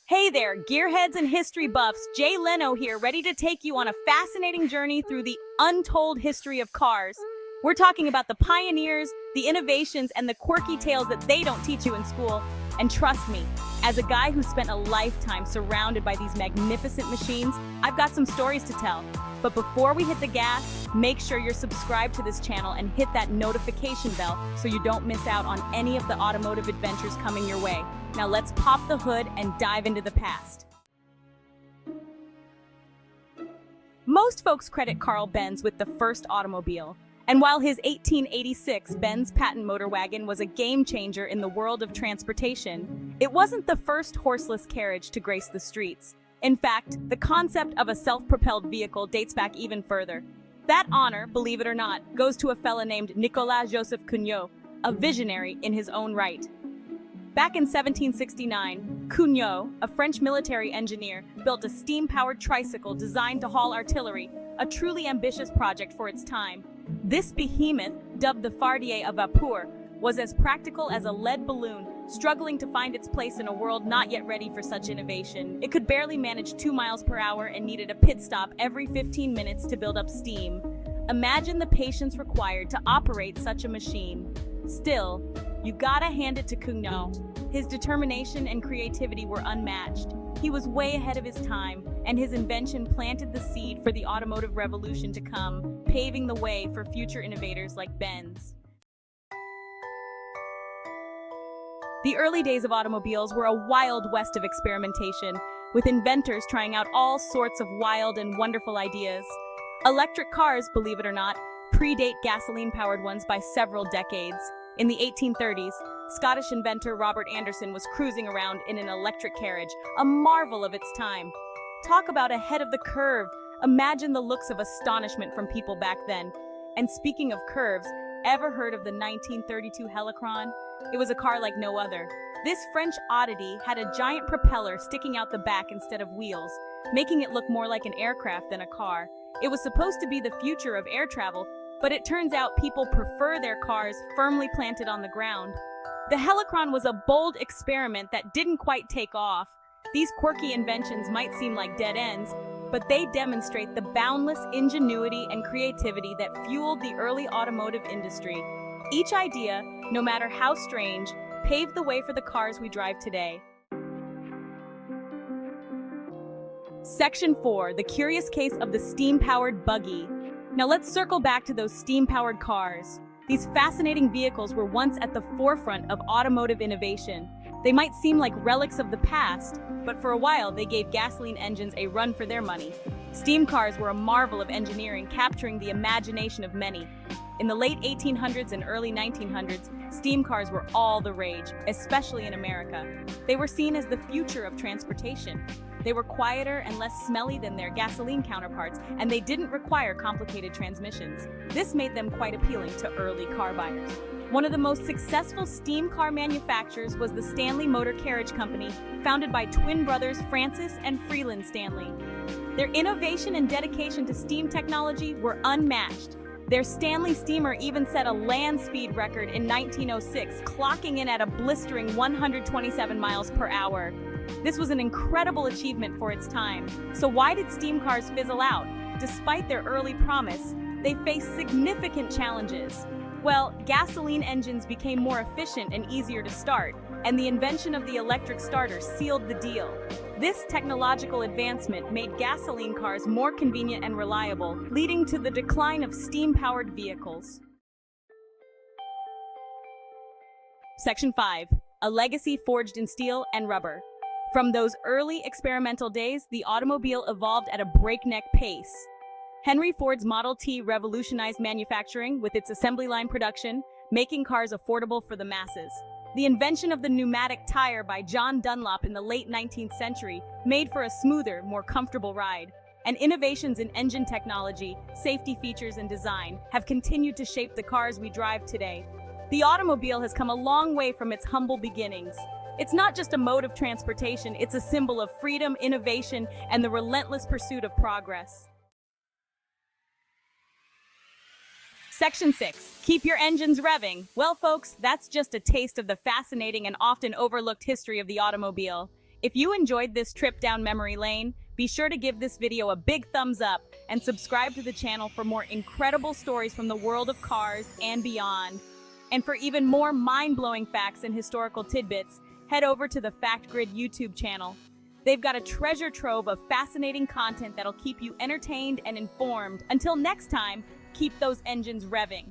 Hey there, gearheads and history buffs. Jay Leno here, ready to take you on a fascinating journey through the untold history of cars. We're talking about the pioneers, the innovations, and the quirky tales that they don't teach you in school. And trust me, as a guy who spent a lifetime surrounded by these magnificent machines, I've got some stories to tell. But before we hit the gas, make sure you're subscribed to this channel and hit that notification bell so you don't miss out on any of the automotive adventures coming your way. Now let's pop the hood and dive into the past. Most folks credit Carl Benz with the first automobile. And while his 1886 Benz patent motor wagon was a game changer in the world of transportation, it wasn't the first horseless carriage to grace the streets. In fact, the concept of a self-propelled vehicle dates back even further. That honor, believe it or not, goes to a fella named Nicolas Joseph Cugnot, a visionary in his own right. Back in 1769, Cugnot, a French military engineer, built a steam-powered tricycle designed to haul artillery, a truly ambitious project for its time. This behemoth, dubbed the Fardier à vapeur, was as practical as a lead balloon, struggling to find its place in a world not yet ready for such innovation. It could barely manage 2 miles per hour and needed a pit stop every 15 minutes to build up steam. Imagine the patience required to operate such a machine. Still, you gotta hand it to Cugnot. His determination and creativity were unmatched. He was way ahead of his time, and his invention planted the seed for the automotive revolution to come, paving the way for future innovators like Benz. The early days of automobiles were a wild west of experimentation, with inventors trying out all sorts of wild and wonderful ideas. Electric cars, believe it or not, predate gasoline-powered ones by several decades. In the 1830s, Scottish inventor Robert Anderson was cruising around in an electric carriage, a marvel of its time. Talk about ahead of the curve. Imagine the looks of astonishment from people back then. And speaking of curves, ever heard of the 1932 Helicron? It was a car like no other. This French oddity had a giant propeller sticking out the back instead of wheels, making it look more like an aircraft than a car. It was supposed to be the future of air travel, but it turns out people prefer their cars firmly planted on the ground. The Helicron was a bold experiment that didn't quite take off. These quirky inventions might seem like dead ends, but they demonstrate the boundless ingenuity and creativity that fueled the early automotive industry. Each idea, no matter how strange, paved the way for the cars we drive today. Section 4, the curious case of the steam-powered buggy. Now let's circle back to those steam-powered cars. These fascinating vehicles were once at the forefront of automotive innovation. They might seem like relics of the past, but for a while they gave gasoline engines a run for their money. Steam cars were a marvel of engineering, capturing the imagination of many. In the late 1800s and early 1900s, steam cars were all the rage, especially in America. They were seen as the future of transportation. They were quieter and less smelly than their gasoline counterparts, and they didn't require complicated transmissions. This made them quite appealing to early car buyers. One of the most successful steam car manufacturers was the Stanley Motor Carriage Company, founded by twin brothers Francis and Freeland Stanley. Their innovation and dedication to steam technology were unmatched. Their Stanley steamer even set a land speed record in 1906, clocking in at a blistering 127 miles per hour. This was an incredible achievement for its time. So why did steam cars fizzle out? Despite their early promise, they faced significant challenges. Well, gasoline engines became more efficient and easier to start, and the invention of the electric starter sealed the deal. This technological advancement made gasoline cars more convenient and reliable, leading to the decline of steam-powered vehicles. Section 5. A legacy forged in steel and rubber. From those early experimental days, the automobile evolved at a breakneck pace. Henry Ford's Model T revolutionized manufacturing with its assembly line production, making cars affordable for the masses. The invention of the pneumatic tire by John Dunlop in the late 19th century made for a smoother, more comfortable ride. And innovations in engine technology, safety features, and design have continued to shape the cars we drive today. The automobile has come a long way from its humble beginnings. It's not just a mode of transportation, it's a symbol of freedom, innovation, and the relentless pursuit of progress. Section 6. Keep your engines revving. Well, folks, that's just a taste of the fascinating and often overlooked history of the automobile. If you enjoyed this trip down memory lane, be sure to give this video a big thumbs up and subscribe to the channel for more incredible stories from the world of cars and beyond. And for even more mind-blowing facts and historical tidbits, head over to the Fact Grid YouTube channel. They've got a treasure trove of fascinating content that'll keep you entertained and informed. Until next time, keep those engines revving.